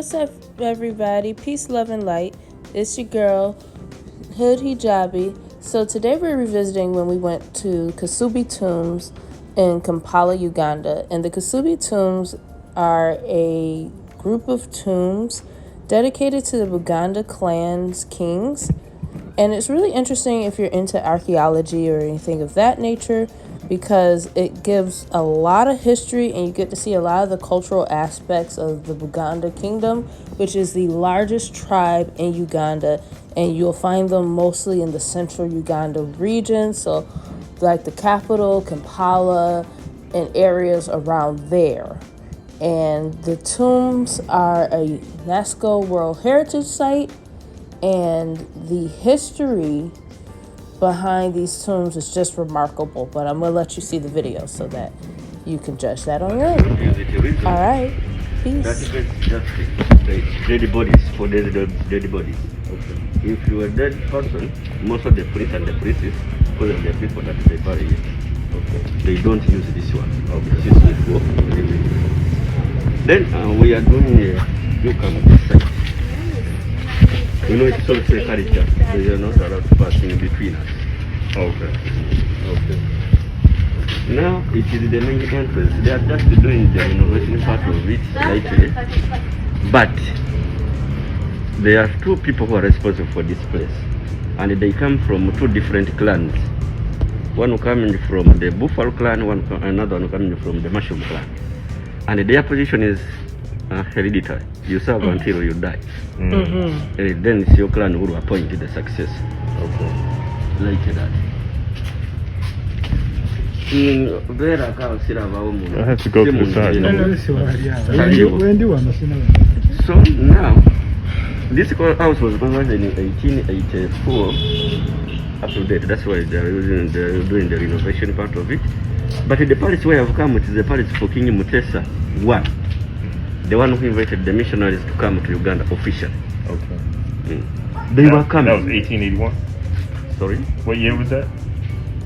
what's up, everybody? Peace, love, and light. It's your girl, Hood Hijabi. So today we're revisiting when we went to Kasubi Tombs in Kampala, Uganda. And the Kasubi Tombs are a group of tombs dedicated to the Uganda clan's kings. And it's really interesting if you're into archaeology or anything of that nature, because it gives a lot of history and you get to see a lot of the cultural aspects of the Uganda kingdom, which is the largest tribe in Uganda, and you'll find them mostly in the central Uganda region, so like the capital, Kampala, and areas around there. And the tombs are a UNESCO World Heritage Site, and the history behind these tombs is just remarkable, but I'm going to let you see the video so that you can judge that on your own. All right, peace. That is just the dead bodies, for dead bodies. Okay. If you are a dead person, most of the priests and the priestesses, because of the people that they bury, okay, they don't use this one. Okay. This is for living. Then we are doing you come this side. You know, it's also a culture. They are not allowed to pass in between us. Okay. Okay. Now it is the main entrance. They are just doing the renovation part of it slightly. But there are two people who are responsible for this place. And they come from two different clans. One coming from the Buffalo clan, another one coming from the Mushroom clan. And their position is hereditary. You serve until you die. Mm-hmm. Then it's your clan who will appoint the successor. Okay. Like that. I have to go to the side. So now, this house was constructed in 1884 up to date. That's why they're doing the renovation part of it. But the palace where I've come, it is the palace for King Mutesa I. The one who invited the missionaries to come to Uganda officially. Okay. They were coming. That was 1881? Sorry? What year was that?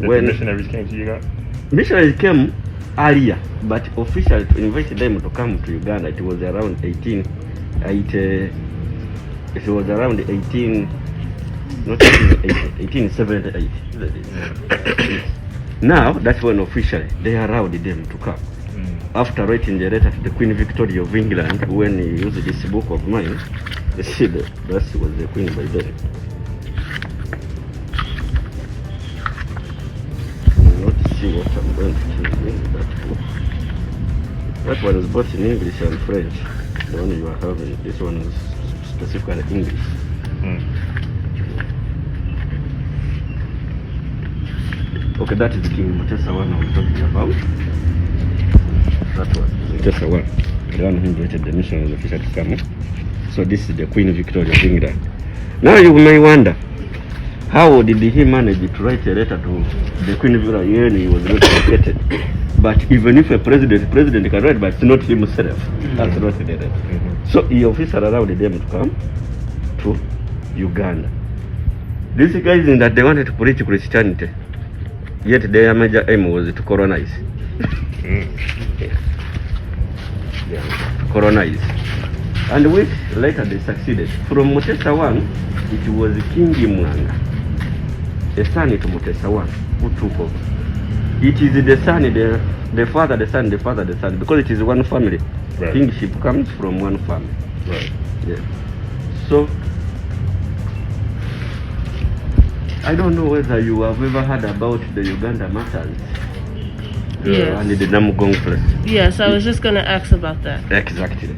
When the missionaries came to Uganda? Missionaries came earlier, but officially to invite them to come to Uganda, it was around 1878. It was around 1878. Now, that's when officially they allowed them to come. After writing the letter to the Queen Victoria of England, when he used this book of mine, they said that was the Queen by then. Not see what I'm going to change in that book. That one is both in English and French. The one you are having, this one is specifically English. Okay, that is King Mutesa I I'm talking about. That one, Mutesa I, the one who invited the missionaries officially to come. So this is the Queen Victoria of England. Now you may wonder, how did he manage to write a letter to the Queen Victoria when he was not educated? But even if a president can write, but it's not himself. That's not the letter. So he officially allowed them to come to Uganda. These guys in that they wanted to preach Christianity, yet their major aim was to colonize. Colonize. And which later they succeeded. From Mutesa I, it was King Mwanga, a son to Mutesa I, who took over. It is the son, the father, the son, the father, the son, because it is one family. Right. Kingship comes from one family. Right. Yeah. So, I don't know whether you have ever heard about the Uganda matters. Yes. And the Namugong place. Yes, I was just going to ask about that. Exactly.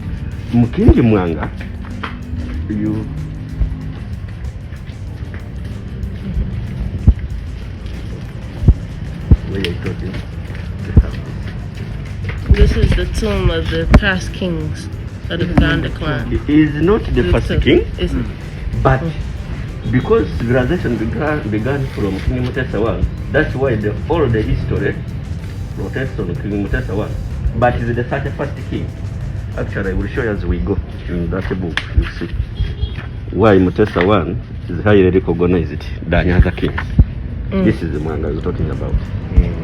Mukingi Mwanga, you... Where are you talking? This is the tomb of the past kings of the Uganda clan. It is not the first king, but because civilization began from King Mutesa I, that's why all the history rotates on King Mutesa I. But it's the 31st king. Actually, I will show you as we go in that book. You see why Mutesa I is highly recognized than other kings. This is the man I was talking about.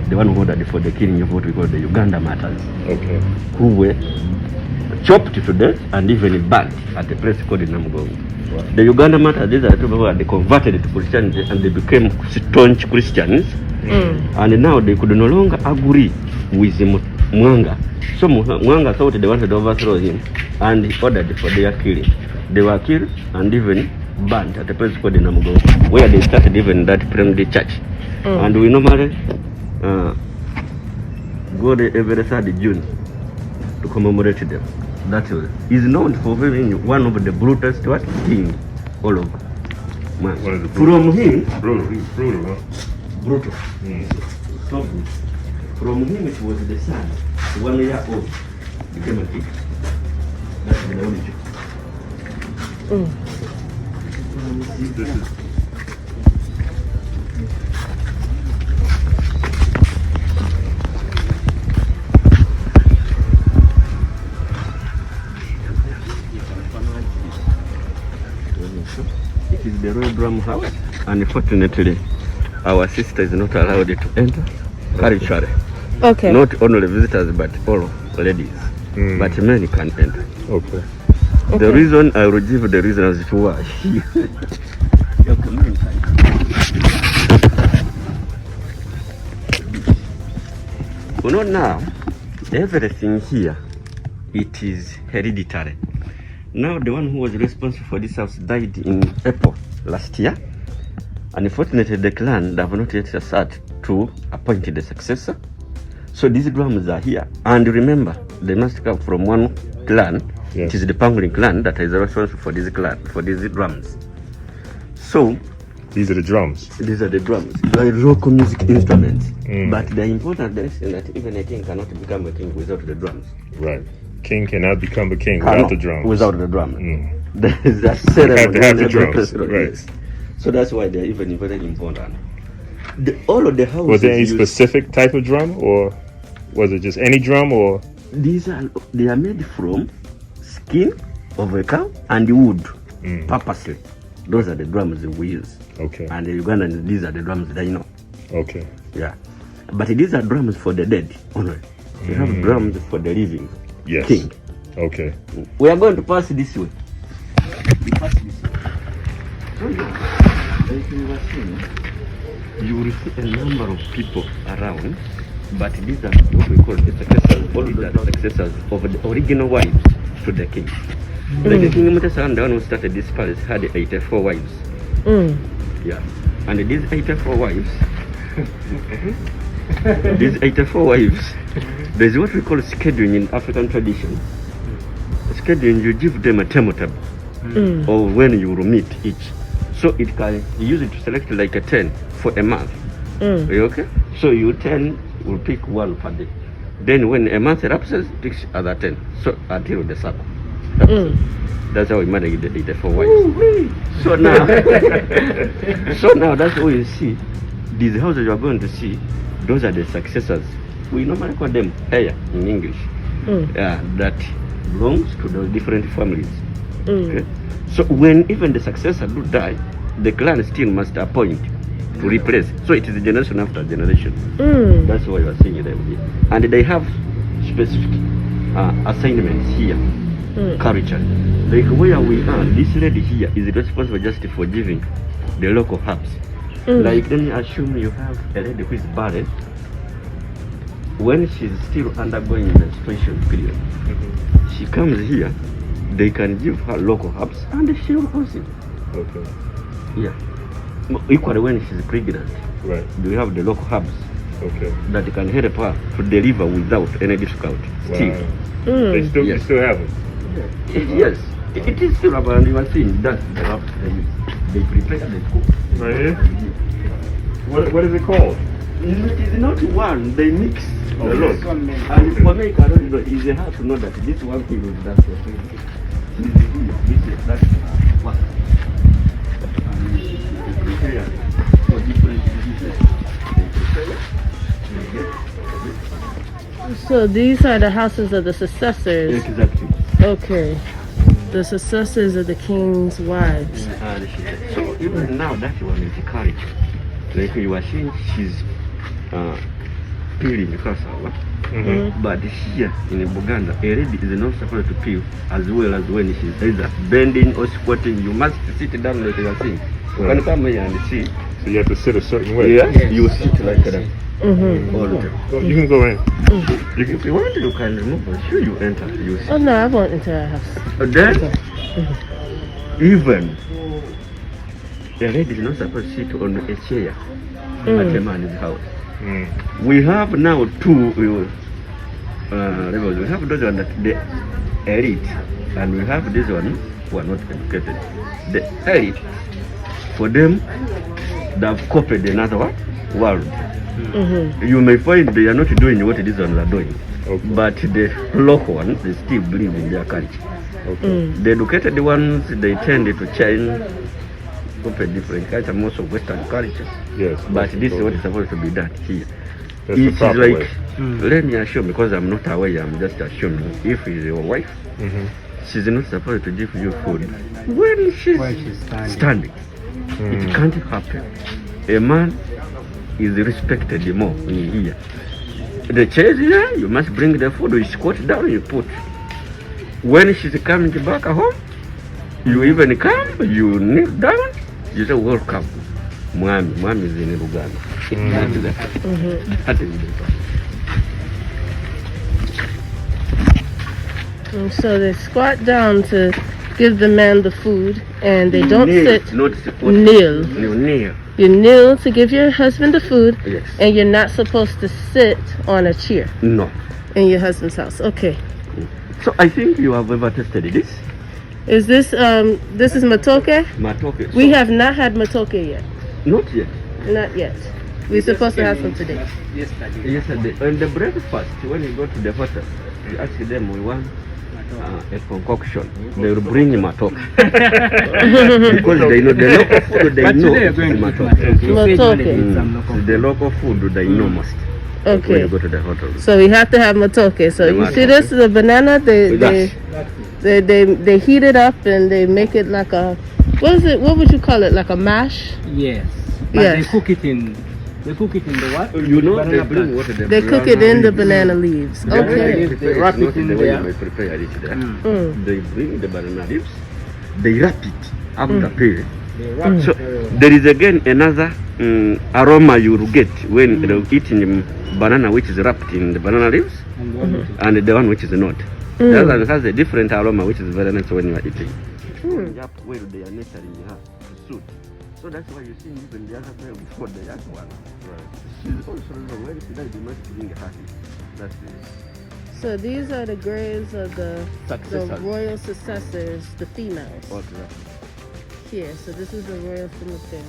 the one who ordered for the killing of what we call the Uganda martyrs, Okay. who were chopped to death and even burnt at a place called Namugongo. Wow. The Uganda martyrs, these are the people who they converted to Christianity and they became staunch Christians. And now they could no longer agree with Mwanga. So Mwanga thought they wanted to overthrow him and he ordered for their killing. They were killed and even burnt at a place called Namugongo, where they started even that primary church. And we normally go there every 3rd June to commemorate them. That is known for being one of the brutest king all over. One of the From him, brutal, huh? brutal. So from him it was the son, 1 year old, became a king. That's the origin. This is It is the Royal Drum House. Unfortunately, our sister is not allowed to enter. Culturally. Okay. Not only visitors, but all ladies. But men can enter. okay. The reason I will give the reason as to why. You know now, everything here, it is hereditary. Now the one who was responsible for this house died in April last year. Unfortunately, the clan have not yet started to appoint the successor. So these drums are here. And remember, they must come from one clan. Yes. It is the Pangolin clan that is responsible for this clan, for these drums. So These are the drums. these are the drums. They are local music instruments. But the important is that even a king cannot become a king without the drums. Right. King cannot become a king without the drums. Without the drums. Mm. There is a You ceremony. have to have the in every drums. festival, Right. yes. So that's why they're even very important. All of the houses. Was there any use- specific type of drum, or was it just any drum, or They are made from skin of a cow and wood, purposely. Those are the drums we use. okay, And the Ugandans, these are the drums that I know. okay, Yeah. But these are drums for the dead only. We have drums for the living. yes, King. okay, We are going to pass this way. We pass this way. So now, like you were saying, you will see a number of people around, but these are what we call the successors. All these are the successors of the original wives to the king. Like King Mutesa, the one who started this palace, had 84 wives. Yeah. And these 84 wives, there's what we call scheduling in African tradition. Scheduling, you give them a timetable of when you will meet each. So it can, you use it to select like a 10 for a month. Are you okay? So you 10 will pick one per day. Then when a month elapses, picks other 10. So until the circle. That's how we manage the 84 wives. So now, that's what you see. These houses you are going to see, those are the successors. We normally call them heir in English. That belongs to the different families. Okay? So when even the successor do die, the clan still must appoint to replace. So it is generation after generation. That's why you are seeing them here. And they have specific assignments here. Culture. Like where we are, this lady here is responsible just for giving the local herbs. Like let me assume you have a lady who is barren. When she's still undergoing the menstruation period, she comes here, they can give her local herbs and she will house it. okay, Yeah. Equally when she's pregnant, right, we have the local herbs okay. that can help her to deliver without any difficulty. Still. Wow. They still, Yes. you still have them. Yes, it is still about, and you are seeing that the herbs they use. They prepare, they cook. Right here. What is it called? It is not one, they mix a Okay. lot. And for me, I don't know, it's hard to know that this one thing is that for this is that one. And they prepare for different diseases. They prepare, they get. So these are the houses of the successors. Exactly. Okay. The successors of the king's wives. So even now that one is courage. Like you were saying, she's peeling cassava. But here in Uganda, a lady is not supposed to peel as well as when she's either bending or squatting. You must sit down like you are saying. You can come here and see. So you have to sit a certain way. Yeah, you sit like that. All the time. So you can go in. If you want, you can remove the shoe, you enter. You sit. Oh no, I won't enter our house. Then, even a lady is not supposed to sit on a chair at a man's house. We have now two levels. We have those ones that the elite, and we have this one who are not educated. The elite, for them, they have copied another world. You may find they are not doing what these ones are doing, but the local ones, they still believe in their culture. The educated ones, they tend to change, copy different culture, most of Western culture. Yes. But this is what is supposed to be done here. That's the It's proper like, way. let me assume, because I'm not aware, I'm just assuming, if it's your wife, she's not supposed to give you food when she's standing. It can't happen. A man is respected more in here. The chair is here, you must bring the food, you squat down, you put. When she's coming back home, you even come, you kneel down, you say, welcome. Mwami is in Uganda. That is the part. So they squat down to give the man the food, and they don't Kneel, sit. not squat. Kneel. You kneel. You kneel to give your husband the food, Yes. and you're not supposed to sit on a chair No. in your husband's house. Okay. So I think you have ever tested this. Is this this is matoke? Matoke. We have not had matoke yet. Not yet. Not yet. We're supposed to have some today. Yesterday. And the breakfast, when you go to the hotel, you ask them, we want a concoction. They will bring him matoke. Because they know the local food, they know matoke. Matoke. The local food, they know most. When Okay. you go to the hotel. So we have to have matoke. So The you see matoke. this, the banana, Yes. they heat it up and they make it like a, what is it? What would you call it? Like a mash? Yes. But Yes. they cook it in the what? You know, they Banana bring plant. what They cook it in the banana leaves. The way Okay. they prepare They wrap it, not it in the way there. you may prepare it there. Mm. They bring the banana leaves, they wrap it after peeling. They wrap So it very well. there is again another aroma you will get when you're eating banana which is wrapped in the banana leaves And the one with it. and the one which is not. The other one has a different aroma which is very nice when you are eating. Yep, where they are nurturing to suit. So that's why you see even the other girl before the young one. She's also when she died, they must bring her. That's it. So these are the graves of the Successors. royal successors, the females. Okay. Here. So this is the royal cemetery.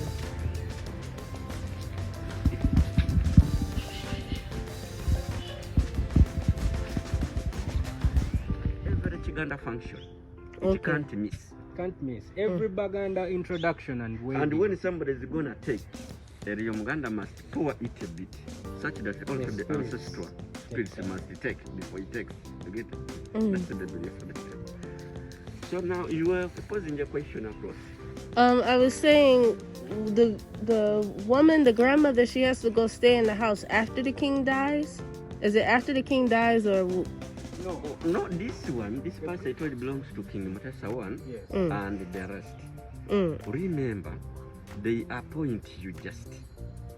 Every Uganda function, it Okay. can't miss. Can't miss. Every Baganda introduction and wedding. And when somebody is gonna take, the Uganda must pour it a bit, such that also Yes, the spirits. ancestral spirits must take before he takes. You get it? That's the belief of the people. So now you were posing a question across. I was saying the woman, the grandmother, she has to go stay in the house after the king dies. Is it after the king dies or? No, not this one. This part I told belongs to King Mutasa one Yes. and the rest. Remember, they appoint you just.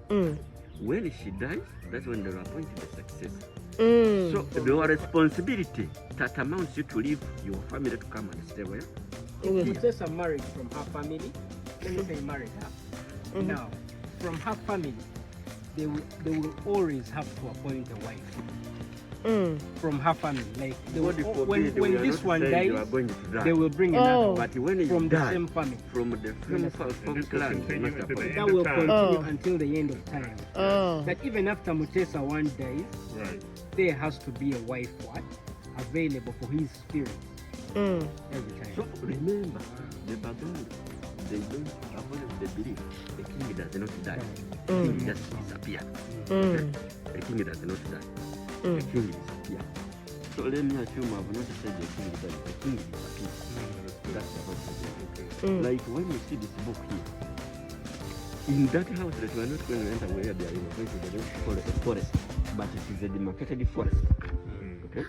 When she dies, that's when they appoint the successor. So your responsibility that amounts you to leave your family to come and stay where? Mutesa married from her family. Let me say married her. Now, from her family, they will always have to appoint a wife. From her family, like they will, God when forbid, we are this not one saying you are dies, going to die. they will bring Oh. another one But when you from the die, same family. from the from clan, you must appoint. That will continue Oh. until the end of time. Oh. That even after Mutesa one dies, Right. there has to be a wife available for his spirit every time. So remember, the Baganda, they don't according to the belief, the king does not die. The king just disappears. The king does not die. The king disappears. So let me assume I've not said the king died. The king disappears. That's the whole. Like when you see this book here, in that house that we are not going to enter where they are going to the forest. but it is a demarcated forest. Okay.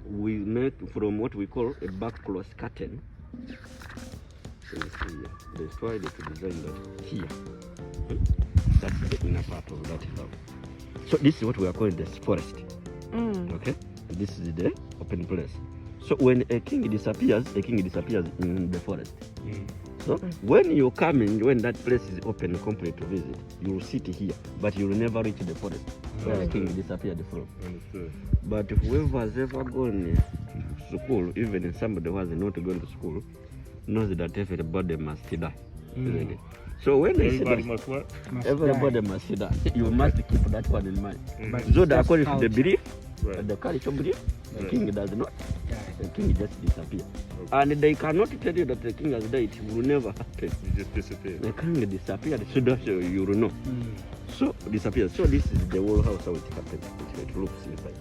We make from what we call a back close curtain. They tried to design that here. That's the inner part of that house. So this is what we are calling the forest. Okay, this is the open place. So when a king disappears in the forest. So when you come in, when that place is open complete to visit, you will sit here, but you will never reach the forest where the king disappeared from. Understood. But whoever has ever gone to school, even somebody who has not gone to school, knows that everybody must die. Isn't it? So when Everybody must what? everybody must die, you must keep that one in mind. So that according to the belief, the culture belief, the king does not. The king just disappears. And they cannot tell you that the king has died. It will never happen. He just disappeared. The king disappeared, so that you will know. So disappears. So this is the whole house how it happened. It looks inside.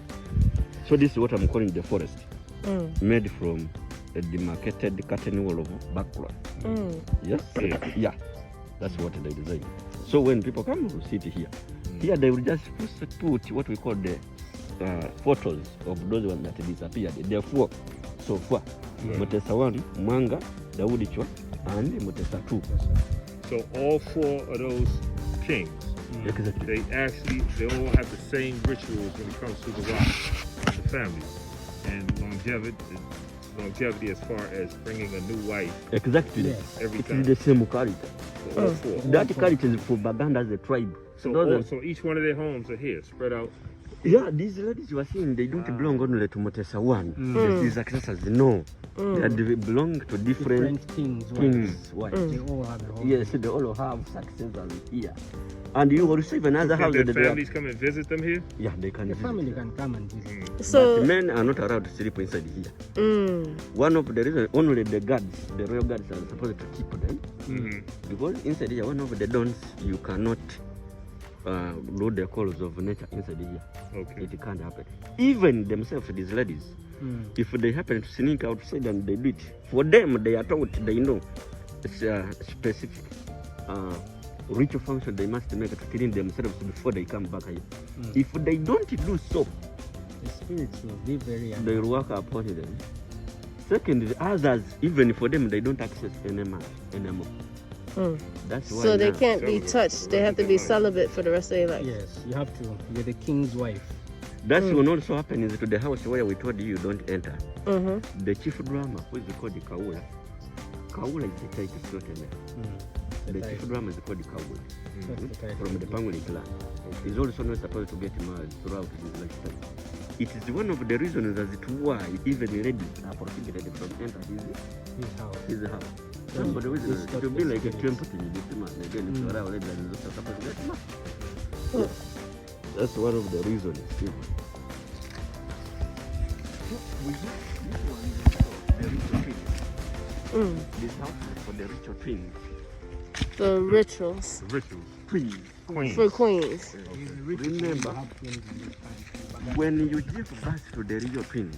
So this is what I'm calling the forest, made from a demarcated curtain wall of background. Yes, yeah, that's what they designed. So when people come to sit here, here they will just put what we call the photos of those ones that disappeared. There are four so far. Mutesa 1, Mwanga, Daudi Chwa, and Mutesa 2. So all four of those kings, Exactly. they all have the same rituals when it comes to the wife, the family, and longevity as far as bringing a new wife. Exactly. Every It time. is the same character. So all four. That character is for Baganda as a tribe. So each one of their homes are here, spread out. Yeah, these ladies you are seeing, they don't belong only to Mutesa 1. These successors, no. They belong to different kings. wives. They all have a home. Yes, they all have successors here. And you also even another house Can that their they families come and visit them here? yeah, they can The visit. family can come and visit. So, But men are not allowed to sleep inside here. One of the reasons, only the guards, the royal guards are supposed to keep them. Because inside here, one of the dons, you cannot do the calls of nature inside here. Okay. It can't happen. Even themselves, these ladies, if they happen to sneak outside and they do it, for them, they are taught, they know it's a specific ritual function they must make to clean themselves before they come back here. If they don't do so, The spirits will be very they will work upon them. Second, the others, even for them, they don't access anymore. That's why so they now- can't be touched. They have to be celibate for the rest of their life. Yes, you have to. You're the king's wife. That will also happen is to the house where we told you don't enter. Mm-hmm. The chief drama, who is called the Kaula. Kaula is the title slot in there. The chief drama is called the Kaula. That's the title. From the Pangoli clan. He's also not supposed to get married throughout his lifetime. It is one of the reasons as to why even ladies are prohibited from entering His house. his house. Somebody who is to be like a temple to this man. Again, if you are already supposed to get married. That's one of the reasons. This house is for the ritual twins. The rituals The rituals. Twins. Queen. for queens. Remember, when you give birth to the real twins,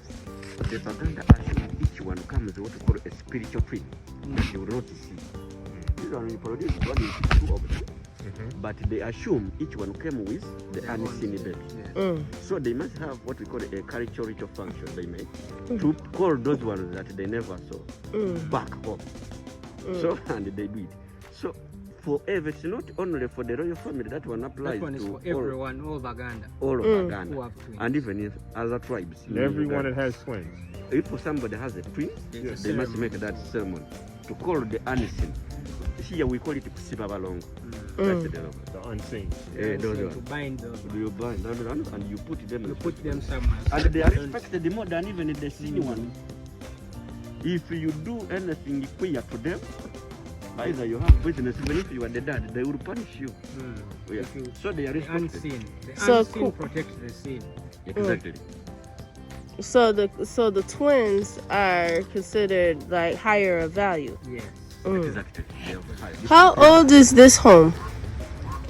the Baganda assume each one comes what we call a spiritual twin that you will not see. This one we produce one is two of them, but they assume each one came with the unseen baby. So they must have what we call a cultural ritual function they make to call those ones that they never saw back home. So and they do it. So forever, it's not only for the royal family, that one applies That one is to for everyone, all Baganda. all of Who Uganda have twins. and even in other tribes. in Everyone Uganda. that has twins. If somebody has a twin, Yes. they must make that ceremony to call the unseen. Here we call it Kusiba Balongo. That's the level. The unseen. Those To ones. bind them. You bind them and you put them. You put them somewhere. And they are respected more than even the seen one. If you do anything queer to them, either you have business, even if you are the dad, they will punish you. Yeah. If you- So they are The respected. unseen. The So unseen cool. protects the seen. Exactly. So the twins are considered like higher of value. Yes. Exactly. Yeah. How old is this home?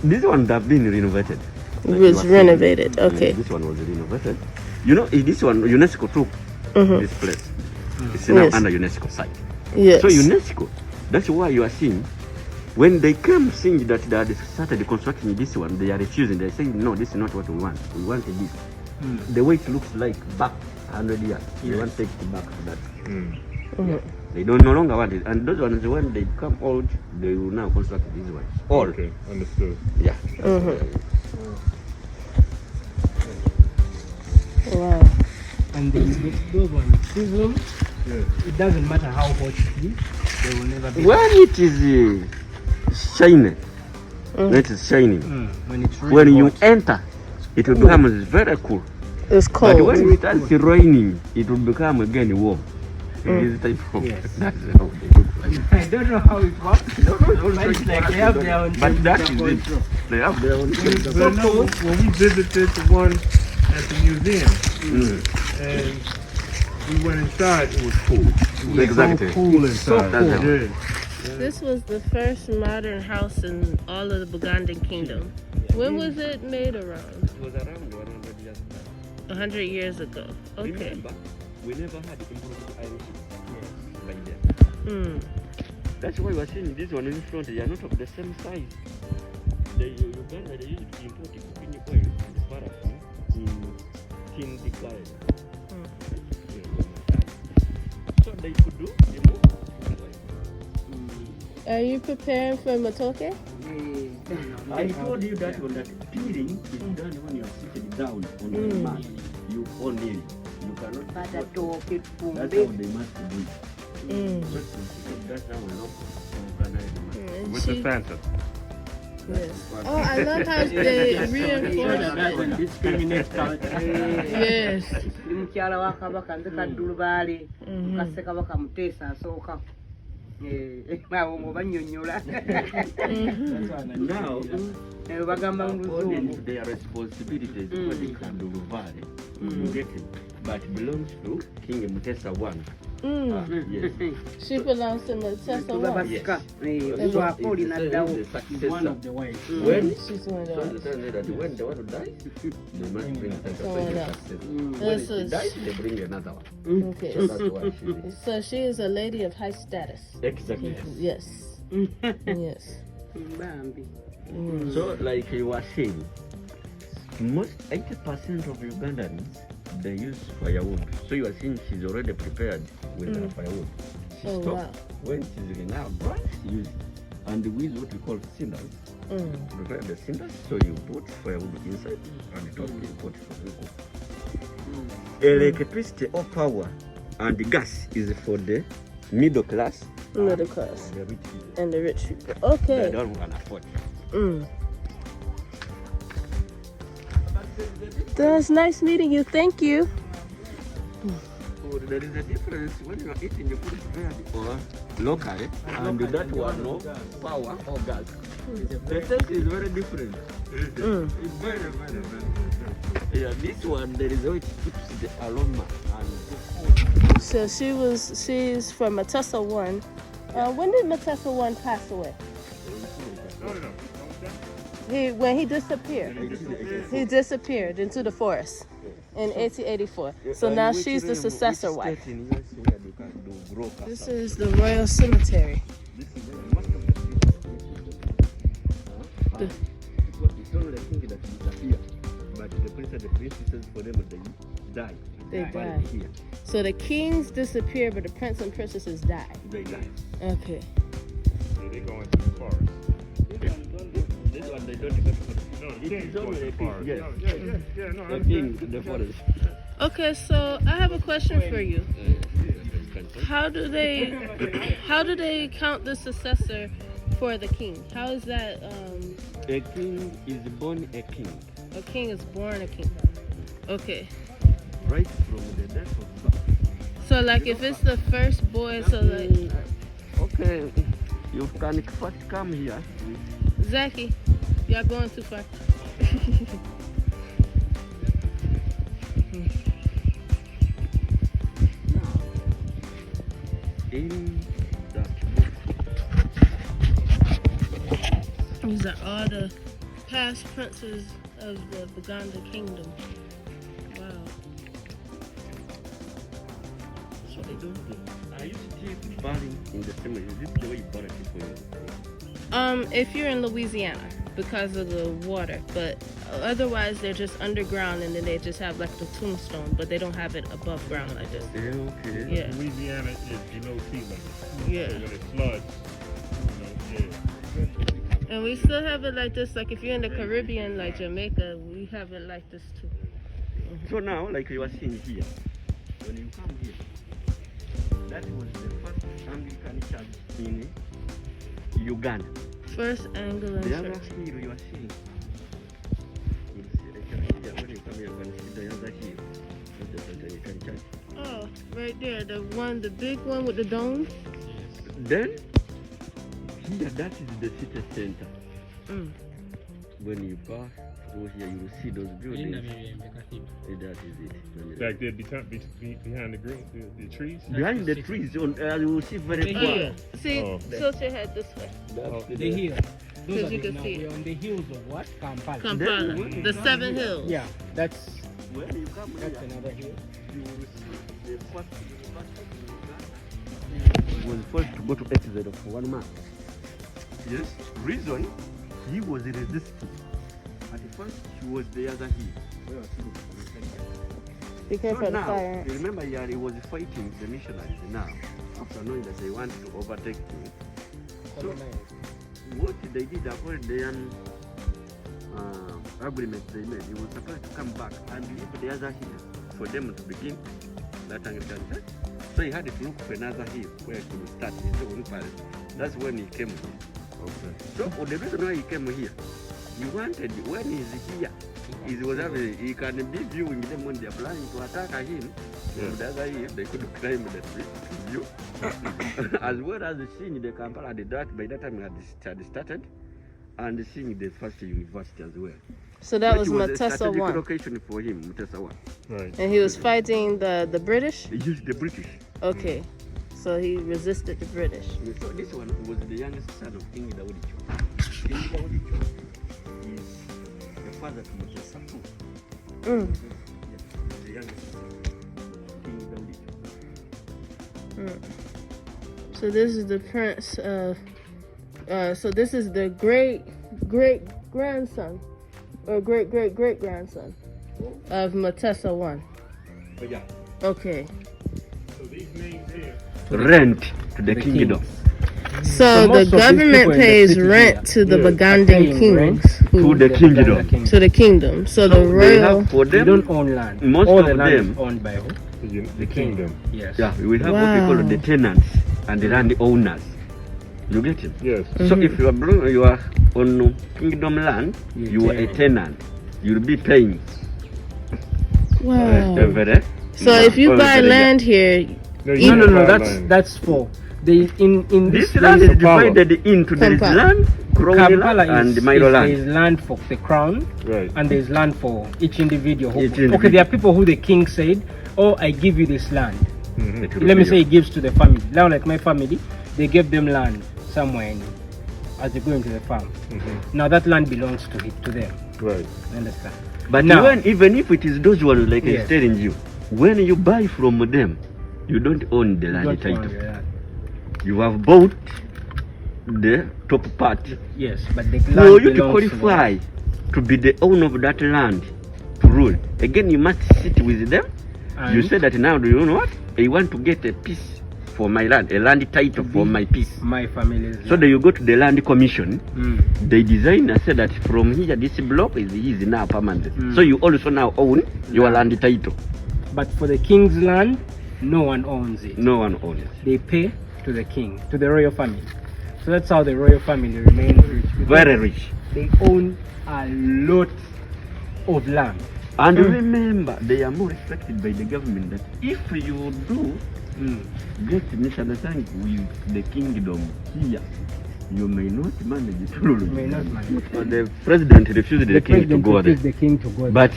This one have been renovated. It was renovated. Okay. This one was renovated. You know, this one UNESCO took this place. It's now Yes. under UNESCO site. Yes. So UNESCO, that's why you are seeing When they came seeing that they had started constructing this one, they are refusing. They're saying, no, this is not what we want. We want this. The way it looks like back 100 years. They want to take it back to that. They don't no longer want it. And those ones, when they become old, they will now construct this one. All. Okay, understood. Yeah. Wow. And those ones, this room, it doesn't matter how hot it is, they will never be. When it is shining, it is shining. When it's really When you hot. enter, it will become very cool. It's But cold. when it starts raining, it will become again warm. This type of Yes. that's how they look like. I don't know how it works. But it's like they have their own But that is temperature it. control. They have their own So no, when we visited the one at the museum, and we went inside, it was cool. It was Exactly. so cool inside. That's how- Yeah. This was the first modern house in all of the Bugandan kingdom. When was it made around? It was around 100 years back. 100 years ago. Okay. Remember, we never had improved Irish like that. That's why we're seeing this one in front. They are not of the same size. The Uganda, they used to import cooking oil, this paraffin, in tin declared. So they could do the move. Are you preparing for matoke? I told you that one, that peeling is done when you are seated down on the mat. You only, you cannot. That's how they must do it. That's how we know. With the Fanta. Yes. Oh, I love how they reinforce. Discriminate culture. Yes. mukyala wa kabaka nze kaddulubaale kasse kabaka muteesa asooka awo ng'obanyonnyola bagamba mu luzungu their responsibilities for the Kanduluvale but belongs to King Mutesa I. Yes. She belongs to Mutesa I. babasika olwako olinaddawo One of the wives. When She's one of so those. they say that when the one dies, they must bring Someone else. When This she is- dies, they bring another one. Okay. So that's why she is. So she is a lady of high status. Exactly. Yes. Yes. bambi So like you were saying, most 80% of Ugandans they use firewood. So you are seeing she's already prepared with her firewood. She Oh, stops wow. when she's in her brush, use and with what we call cinders. Prepare the cinders, so you put firewood inside and top you put electricity or power and the gas is for the middle class, Middle class. the rich people. And the rich people. They Okay. don't can afford. That's nice meeting you. Thank you. So there is a difference when you are eating the food prepared or locally and that one no power or gas. The taste is very different. It's very, very, very. Yeah, this one there is how it keeps the aroma and the food. So she's from Mutesa I. When did Mutesa I pass away? When he disappeared. He disappeared into the forest in 1884. So now she's the successor wife. This is the Royal Cemetery. It's only the king that disappear, but the prince and the princesses for them they die. They Buried die. here. So the kings disappear, but the prince and princesses die. They die. Okay. They go into the forest. This one they don't go to forest. No, It the king is go only into the the king, forest. yes. Yeah, no, I The king understand. in the forest. Okay, so I have a question for you. How do they count the successor for the king? How is that A king is born a king, a king is born a king? Okay. right from the death of birth. So like if it's the first boy, so like Okay, you can first come here. Zaki, y'all going too far. In that book, These are all the past princes of the Buganda kingdom. Wow. so they don't do. Are you still burying in the same way? Is this the way you bury people? If you're in Louisiana because of the water, but otherwise they're just underground and then they just have like the tombstone, but they don't have it above ground like this. Okay. Yeah. Louisiana is below sea level. Yeah. So when it floods, And we still have it like this. Like if you're in the Caribbean, like Jamaica, we have it like this too. So now, like you are seeing here, when you come here, that was the first Anglican church in Uganda. First Anglican The other church. hill you are seeing. You'll see the church here. When you come here, you can see the other hill. That's the Anglican church. Oh, right there, the big one with the dome. Then, here, that is the city center. When you pass through here, you will see those buildings. That is it. back there behind the green, the trees. Behind the trees, you will see very far. See, Oh. tilt your head this way. The hill. Those Because are you the, can now see we're it. on the hills of what? Kampala. Kampala, Then- the 7 hills. Yeah, that's When you come here, another hill. you will see the first was forced to go to exile for 1 month. Yes, reason he was resisting. At first, he was the other hill. Be So careful of the now, fire. you remember here he was fighting the missionaries now, after knowing that they wanted to overtake him. So, what they did according to the agreement they made, he was supposed to come back and leave the other hill for them to begin that Anglican church. So he had to look for another hill where he could start his own palace. That's when he came here. Okay. So the reason why he came here, he wanted, when he's here, he was having, he can be viewing them when they're planning to attack him. From the other hill, they could climb the tree to view. As well as seeing the Kampala, by that time had started, and seeing the first university as well. So that was It was a Matessa strategic 1. location for him, Matessa 1. Right. And he was fighting the British? He used the British. Okay. So he resisted the British. So this one was the youngest son of King Daudicho. King Daudicho is the father to Matessa 2. Mm. The youngest son of King Daudicho. So this is the prince of, so this is the great grandson, or great grandson of Matessa 1. But yeah. Okay. So these names here. Rent to the kingdom. So most the of these government people in the pays city rent here, to the yeah, Ugandan paying rent kings. To the kingdom. To the kingdom. So the They royal. have for They them, don't own land. most All of the land them- is owned by who? The kingdom. Yes. yeah, we have Wow. what we call the tenants and the land owners. You get it? Yes. So if you are on kingdom land, you are a tenant. You'll be paying. Wow. Every- So if you buy every year. land here, No, you No, can't buy that's land. that's for the in this This land place is of power, divided into there is Kampala. land, Crowley Kampala land, is, and Milo there is land. land for the crown, Right. and there is land for each individual. Each Okay, individual. there are people who the king said, "Oh, I give you this land." Mhm. Let me say he gives to the family. Now, like my family, they gave them land somewhere as they go into the farm. Now that land belongs to them. Right. You understand? But Now- even if it is those ones like Yes. I'm telling you, when you buy from them, you don't own the land Don't title. own the land. You have bought the top part. Yes, but the For land you to belongs to qualify to be the owner of that land to rule, again you must sit with them. them. You And say that now, do you know what? I want to get a piece for my land, a land title for my piece. my family's So then you go to the land commission. Mm. They design and say that from here this block is now permanent. So you also now own your land title. But for the king's land, no one owns it. No one owns it. They pay to the king, to the royal family. So that's how the royal family remains rich. Very rich. They own a lot of land. And remember, they are more respected by the government that if you do get misunderstanding with the kingdom here, you may not manage to rule. May not manage. But the president refused the king to president go there. refused the king to go there But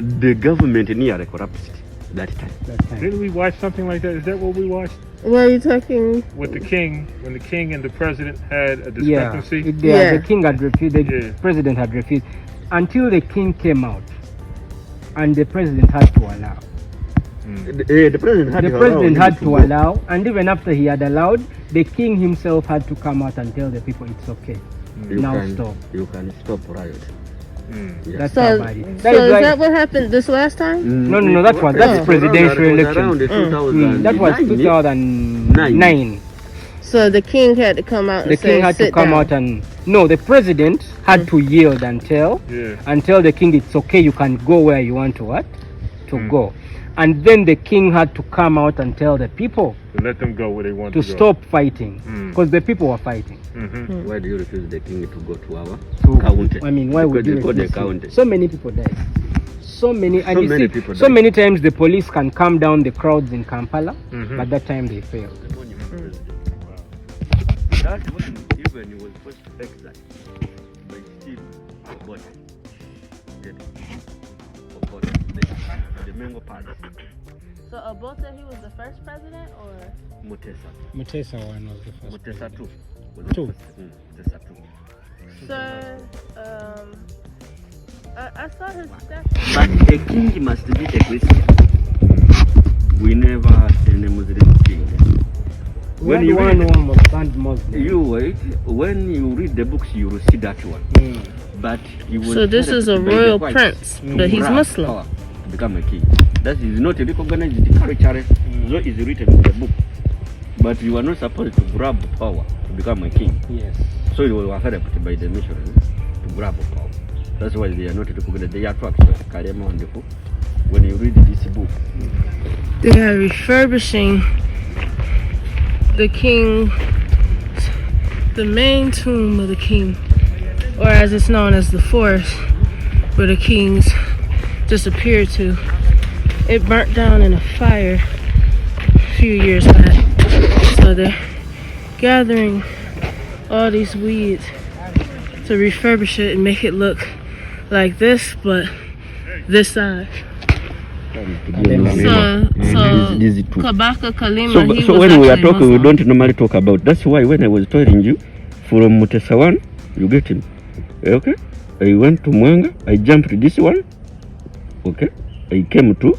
the government nearly collapsed that time. that time. Didn't we watch something like that? Is that what we watched what are you talking? with the king when the king and the president had a Yeah, discrepancy? the king had refused, the Yeah. president had refused until the king came out and the president had to allow. The president had The to president allow had him to go. allow, and even after he had allowed, the king himself had to come out and tell the people it's okay. Now stop. You can stop riot. That's So, how bad it is. so is that what happened this last time? No, that's presidential election. Around the 2009. That was 2009. So the king had to come out and The say, king had to sit come down. out and no, the president had to yield and tell the king it's okay, you can go where you want to go. And then the king had to come out and tell the people To let them go where they want to to go. stop fighting because the people were fighting. Why do you refuse the king to go to our So, county? I mean, why would Because you they call the refuse him? county. So many people died. So many, and So you many see, people so died. many times the police can calm down the crowds in Kampala, but that time they failed. That one, even he was supposed to exile, but still forgot. Forgot the Mengo party. So Obote, he was the first president, or? Mutesa. Mutesa one was the first. Mutesa too. Two. Mutesa too. Sir, I saw his statue. But a king must be a Christian. We never had any Muslim king. When you read, you wait. When you read the books, you will see that one. But he was So this is a selected by the royal whites prince, to but he's grab Muslim. power to become a king. That is not recognized culturally, though it's written in the book. But you are not supposed to grab power to become a king. Yes. So you were helped by the missionaries to grab power. That's why they are not recognized. They are to accept Karema on the book. When you read this book, They are refurbishing the king, the main tomb of the king, or as it's known as the forest where the kings disappeared to. It burnt down in a fire a few years back. So they're gathering all these weeds to refurbish it and make it look like this, but this side. So these two. Kabaka Kalima, he So was when we are actually talking, we Muslim. don't normally talk about. That's why when I was telling you, from Mutesa 1, you get him. Okay? I went to Mwanga, I jumped to this one. Okay? I came to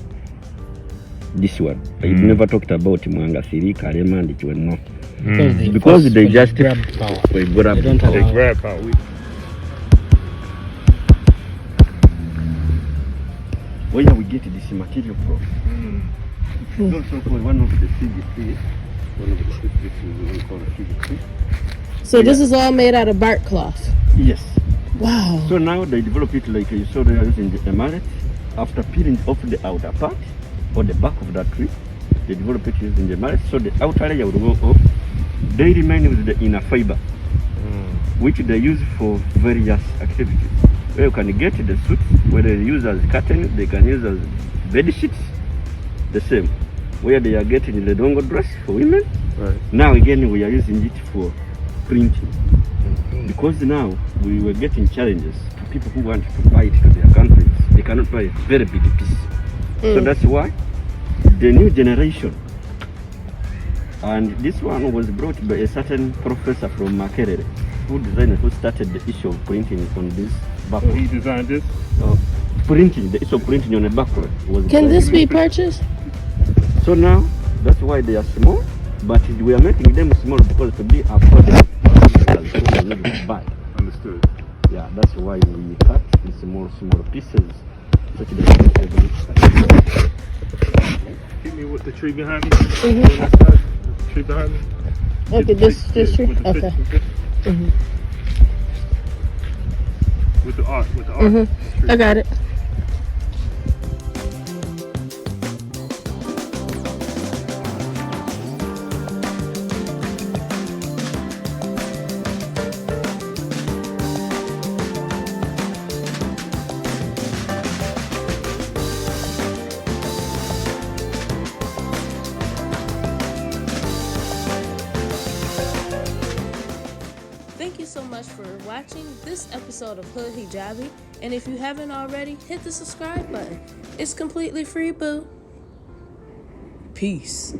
this one. I never talked about Mwanga 3, Karema, and it was no. Because they just grab power. They grab They don't power. They grab power. Where we get this material from? It's also called one of the CGP. One of the CGP we call CGP. So this is all made out of bark cloth. Yes. Wow. So now they develop it like you saw they are using the emerit. After peeling off the outer part or the back of that tree, they develop it using the emerit. So the outer layer will go off. They remain with the inner fiber, which they use for various activities. Where you can get the suits, where they use as curtain, they can use as bed sheets, the same. Where they are getting the dongo dress for women. Right. Now again we are using it for printing. Because now we were getting challenges to people who want to buy it to their countries. They cannot buy a very big piece. So that's why the new generation, and this one was brought by a certain professor from Makerere, who started the issue of printing on this background. He designed this? Printing, the issue of printing on a background was. Can this be purchased? So now, that's why they are small, but we are making them small because to be affordable. Buy. Understood. Yeah, that's why we cut in small pieces. Such that Hit me with the tree behind me. The tree behind me. Okay, this tree? With the Okay. picture. With the art. I got it. Thank you so much for watching this episode of Hood Hijabi, and if you haven't already, hit the subscribe button. It's completely free, boo. Peace.